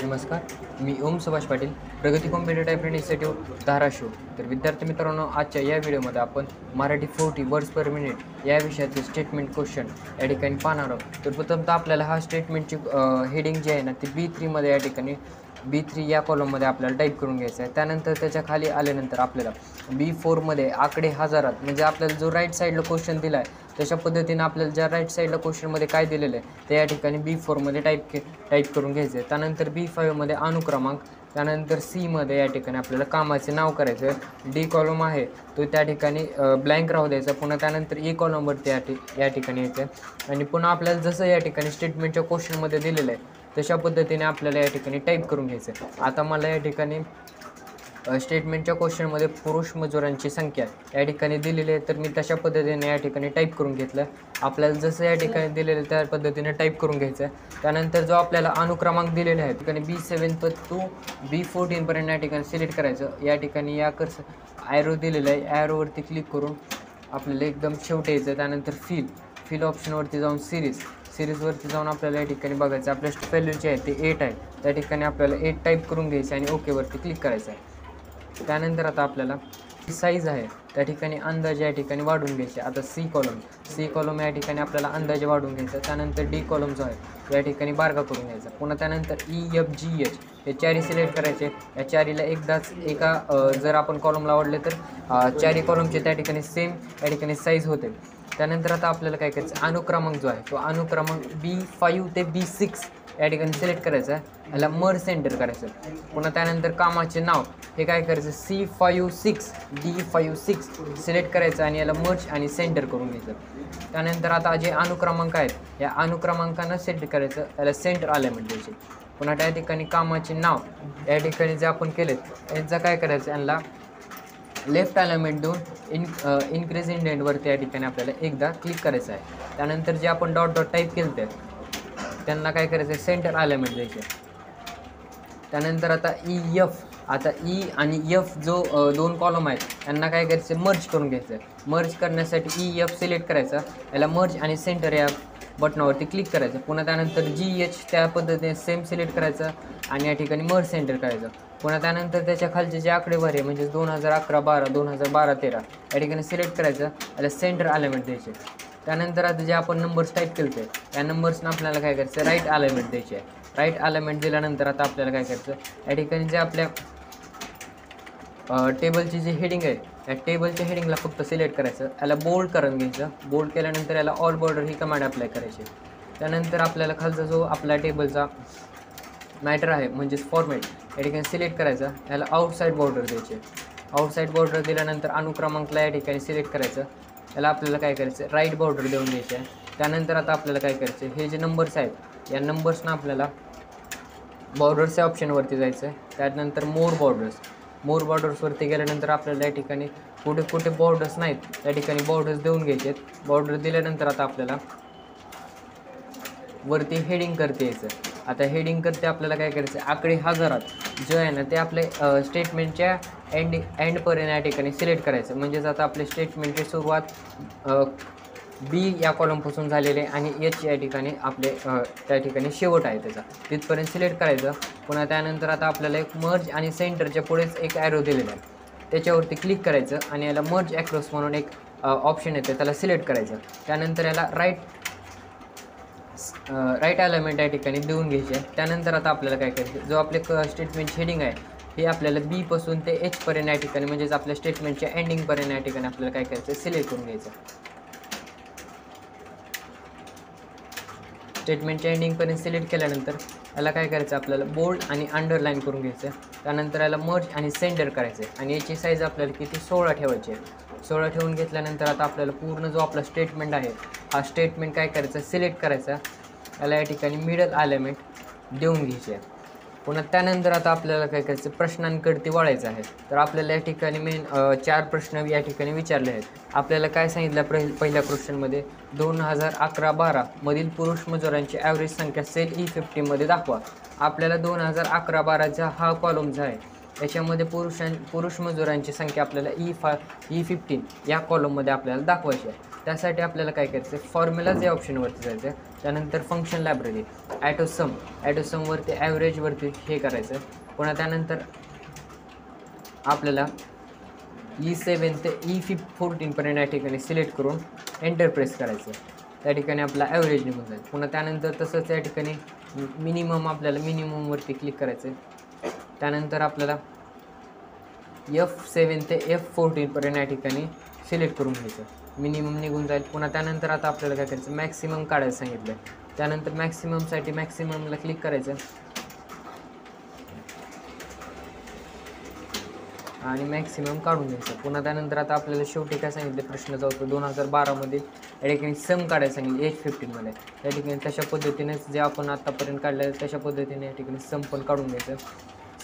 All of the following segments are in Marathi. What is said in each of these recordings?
नमस्कार, मी ओम सुभाष पाटील, प्रगती कॉम्प्युटर टायपिंग इन्स्टिट्यूट धाराशिव. तर विद्यार्थी मित्रांनो, आजच्या या व्हिडिओमध्ये आपण मराठी 40 वर्ड्स पर मिनिट या विषयाचे स्टेटमेंट क्वेश्चन या ठिकाणी पाहणार आहोत. तर प्रथमतः आपल्याला हा स्टेटमेंटची हेडिंग जी आहे ना ती B3मध्ये या ठिकाणी B3 या कॉलममध्ये आपल्याला टाईप करून घ्यायचं आहे. त्यानंतर त्याच्या खाली आल्यानंतर आपल्याला B4मध्ये आकडे हजारात, म्हणजे आपल्याला जो राईट साईडला क्वेश्चन दिला आहे तशा पद्धतीनं आपल्याला ज्या राईट साईडला क्वेश्चनमध्ये काय दिलेलं आहे ते या ठिकाणी B4मध्ये टाईप करून घ्यायचं आहे. त्यानंतर B5मध्ये अनुक्रमांक, त्यानंतर Cमध्ये या ठिकाणी आपल्याला कामाचे नाव करायचं आहे. D कॉलम आहे तो त्या ठिकाणी ब्लँक राहू द्यायचा. पुन्हा त्यानंतर E कॉलमवरती या ठिकाणी यायचं आहे आणि पुन्हा आपल्याला जसं या ठिकाणी स्टेटमेंटच्या क्वेश्चनमध्ये दिलेलं आहे तशा पद्धतीने आपल्याला या ठिकाणी टाईप करून घ्यायचं आहे. आता मला या ठिकाणी स्टेटमेंटच्या क्वेश्चनमध्ये पुरुष मजुरांची संख्या या ठिकाणी दिलेली आहे, तर मी तशा पद्धतीने या ठिकाणी टाईप करून घेतलं. आपल्याला जसं या ठिकाणी दिलेलं त्या पद्धतीने टाईप करून घ्यायचं आहे. त्यानंतर जो आपल्याला अनुक्रमांक दिलेले आहेत ठिकाणी B7 टू B14पर्यंत या ठिकाणी सिलेक्ट करायचं. या ठिकाणी या ॲरो दिलेलं आहे, ॲरोवरती क्लिक करून आपल्याला एकदम शेवटी यायचं. त्यानंतर फिल ऑप्शनवरती जाऊन सिरीजवरती जाऊन आपल्याला या ठिकाणी बघायचं आपल्या व्हॅल्यू जे आहे ते 8 आहे, त्या ठिकाणी आपल्याला 8 टाईप करून घ्यायचं आणि ओकेवरती क्लिक करायचं आहे. त्यानंतर आता आपल्याला साईज आहे त्या ठिकाणी अंदाजे या ठिकाणी वाढून घ्यायचे. आता सी कॉलम या ठिकाणी आपल्याला अंदाजे वाढून घ्यायचं. त्यानंतर D कॉलम जो आहे या ठिकाणी बारका करून घ्यायचा. पुन्हा त्यानंतर EFGH हे चारी सिलेक्ट करायचे. या चारीला एकदाच जर आपण कॉलमला आवडले तर चारी कॉलमचे त्या ठिकाणी सेम या ठिकाणी साईज होते. त्यानंतर आता आपल्याला काय करायचं, अनुक्रमांक जो आहे तो अनुक्रमांक B5 ते B6 या ठिकाणी सिलेक्ट करायचं आहे. याला मर्ज सेंटर करायचं. पुन्हा त्यानंतर कामाचे नाव हे काय करायचं, C56 D56 सिलेक्ट करायचं आणि याला मर्ज आणि सेंटर करून घ्यायचं. त्यानंतर आता जे अनुक्रमांक आहेत या अनुक्रमांकांना सेट करायचं, याला सेंटर अलाइनमेंट द्यायचे. पुन्हा त्या ठिकाणी कामाचे नाव या ठिकाणी जे आपण केलेत यांचं काय करायचं, यांना लेफ्ट अलाइनमेंट देऊन इन्क्रीज इंडेंटवरती या ठिकाणी आपल्याला एकदा क्लिक करायचं आहे. त्यानंतर जे आपण डॉट टाईप केलं ते त्यांना काय करायचं आहे, सेंटर अलाइनमेंट द्यायचे. त्यानंतर आता E आणि F जो दोन कॉलम आहेत त्यांना काय करायचं, मर्ज करून घ्यायचं आहे. मर्ज करण्यासाठी EF सिलेक्ट करायचा, याला मर्ज आणि सेंटर या बटनावरती क्लिक करायचं. पुन्हा त्यानंतर GH त्या पद्धतीने सेम सिलेक्ट करायचं आणि या ठिकाणी मर्ज सेंटर करायचं. पुन्हा त्यानंतर त्याच्या खालचे जे आकडेवारी आहे म्हणजे 2011-12 2012-13 या ठिकाणी सिलेक्ट करायचं, याला सेंटर अलाइनमेंट द्यायचे. त्यानंतर आता जे आपण नंबर्स टाईप केले ते या नंबर्सनं आपल्याला काय करायचं, राईट अलाइनमेंट द्यायची आहे. राईट अलाइनमेंट दिल्यानंतर आता आपल्याला काय करायचं, या ठिकाणी जे आपल्या टेबलची जी हेडिंग आहे या टेबलच्या हेडिंगला फक्त सिलेक्ट करायचं, याला बोल्ड करून घ्यायचं. बोल्ड केल्यानंतर याला ऑल बॉर्डर ही कमांड अप्लाय करायची. त्यानंतर आपल्याला खालचा जो आपला टेबलचा मॅटर आहे म्हणजेच फॉर्मॅट या ठिकाणी सिलेक्ट करायचा, याला आउटसाईड बॉर्डर द्यायचे. आउटसाईड बॉर्डर दिल्यानंतर अनुक्रमांकला या ठिकाणी सिलेक्ट करायचं, याला आपल्याला काय करायचं, राईट बॉर्डर देऊन द्यायचे आहे. त्यानंतर आता आपल्याला काय करायचं, हे जे नंबर्स आहेत या नंबर्सनं आपल्याला बॉर्डर्सच्या ऑप्शनवरती जायचं आहे. त्यानंतर मोर बॉर्डर्सवरती गेल्यानंतर आपल्याला या ठिकाणी कुठे बॉर्डर्स नाहीत त्या ठिकाणी बॉर्डर्स देऊन घ्यायचे आहेत. बॉर्डर दिल्यानंतर आता आपल्याला वरती हेडिंग करते यायचं. आता हेडिंग करते आपल्याला काय करायचं, आकडे हजारात जे आहे ना ते आपले स्टेटमेंटच्या एंडपर्यंत या ठिकाणी सिलेक्ट करायचं. म्हणजेच आता आपले स्टेटमेंटची सुरुवात B या कॉलमपासून झालेले आणि H या ठिकाणी आपले त्या ठिकाणी शेवट आहे त्याचा, तिथपर्यंत सिलेक्ट करायचं. पुन्हा त्यानंतर आता आपल्याला एक मर्ज आणि सेंटरच्या पुढेच एक ॲरो दिलेला आहे, त्याच्यावरती क्लिक करायचं आणि याला मर्ज ॲक्रॉस म्हणून एक ऑप्शन येतं त्याला सिलेक्ट करायचं. त्यानंतर याला राईट अलाइनमेंट या ठिकाणी देऊन घ्यायचे आहे. त्यानंतर आता आपल्याला काय करायचं, जो आपले स्टेटमेंट हेडिंग आहे हे आपल्याला B पासून ते H पर्यंत या ठिकाणी म्हणजेच आपल्या स्टेटमेंटच्या एंडिंगपर्यंत या ठिकाणी आपल्याला काय करायचं, सिलेक्ट करून घ्यायचं. स्टेटमेंटच्या एंडिंगपर्यंत सिलेक्ट केल्यानंतर याला काय करायचं, आपल्याला बोल्ड आणि अंडरलाईन करून घ्यायचं. त्यानंतर याला मर्ज आणि सेंटर करायचं आहे आणि याची साईज आपल्याला किती 16 ठेवायची आहे. 16 ठेवून घेतल्यानंतर आता आपल्याला पूर्ण जो आपला स्टेटमेंट आहे हा स्टेटमेंट काय करायचा, सिलेक्ट करायचा, याला या ठिकाणी मिडल अलाइनमेंट देऊन घ्यायची आहे. पुन्हा त्यानंतर आता आपल्याला काय करायचं, प्रश्नांकडती वळायचं आहे. तर आपल्याला या ठिकाणी मेन 4 प्रश्न या ठिकाणी विचारले आहेत. आपल्याला काय सांगितलं, पहिल्या क्वेश्चनमध्ये 2011-12 मधील पुरुष मजुरांची ॲव्हरेज संख्या सेल E50मध्ये दाखवा. आपल्याला 2011-12चा हा कॉलम जो आहे याच्यामध्ये पुरुष मजुरांची संख्या आपल्याला E15 या कॉलममध्ये आपल्याला दाखवायची आहे. त्यासाठी आपल्याला काय करायचं आहे, फॉर्म्युलाज या ऑप्शनवरती जायचं. त्यानंतर फंक्शन लायब्ररी, ॲटोसमवरती ॲव्हरेजवरती हे करायचं. पुन्हा त्यानंतर आपल्याला E7 ते E14पर्यंत या ठिकाणी सिलेक्ट करून एंटर प्रेस करायचं. त्या ठिकाणी आपला ॲव्हरेज निघून जाईल. पुन्हा त्यानंतर तसंच या ठिकाणी आपल्याला मिनिममवरती क्लिक करायचं आहे. त्यानंतर आपल्याला F7 ते F14पर्यंत या ठिकाणी सिलेक्ट करून घ्यायचं. मिनिमम निघून जाईल. पुन्हा त्यानंतर आता आपल्याला काय करायचं, मॅक्सिमम काढायला सांगितलं आहे. त्यानंतर मॅक्सिममसाठी मॅक्सिममला क्लिक करायचं आणि मॅक्सिमम काढून घ्यायचं. पुन्हा त्यानंतर आता आपल्याला शेवटी काय सांगितलं, प्रश्न जाऊ 2012मध्ये या ठिकाणी सम काढायला सांगितलं एज 15मध्ये. त्या ठिकाणी तशा पद्धतीनेच जे आपण आत्तापर्यंत काढलं तशा पद्धतीने या ठिकाणी सम पण काढून घ्यायचं.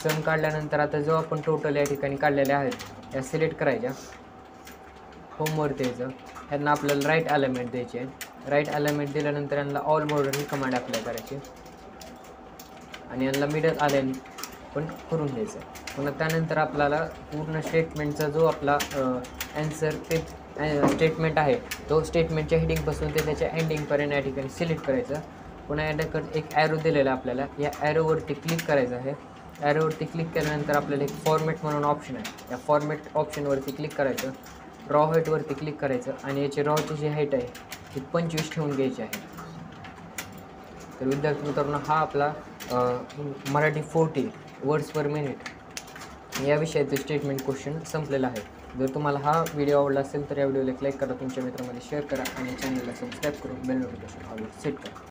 सम काढल्यानंतर आता जो आपण टोटल या ठिकाणी काढलेल्या आहेत या सिलेक्ट करायच्या, होमवरती यायचं. यांना आपल्याला राईट अलाइनमेंट द्यायची आहे. राईट अलाइनमेंट दिल्यानंतर यांना ऑल बॉर्डर ही कमांड अप्लाय करायची आणि यांना मिडल अलाइन पण करून घ्यायचं. पुन्हा त्यानंतर आपल्याला पूर्ण स्टेटमेंटचा जो आपला ॲन्सर ते स्टेटमेंट आहे तो स्टेटमेंटच्या हेडिंगपासून ते त्याच्या एंडिंगपर्यंत या ठिकाणी सिलेक्ट करायचं. पुन्हा याकडे एक ॲरो दिलेला आपल्याला, या ॲरोवरती क्लिक करायचं आहे. ॲरोवरती क्लिक केल्यानंतर आपल्याला एक फॉर्मॅट म्हणून ऑप्शन आहे, या फॉर्मॅट ऑप्शनवरती क्लिक करायचं. रॉ हाईटवरती क्लिक करायचं आणि याची रॉची जी हाईट आहे ती 25 ठेवून घ्यायची आहे. तर विद्यार्थी मित्रांनो, हा आपला मराठी 40 वर्ड्स पर मिनिट या विषयाचे स्टेटमेंट क्वेश्चन संपलेला आहे. जर तुम्हाला हा व्हिडिओ आवडला असेल तर या व्हिडिओला लाईक करा, तुमच्या मित्रांमध्ये शेअर करा आणि चॅनलला सबस्क्राईब करून बेल नोटिफिकेशन ऑल सेट करा.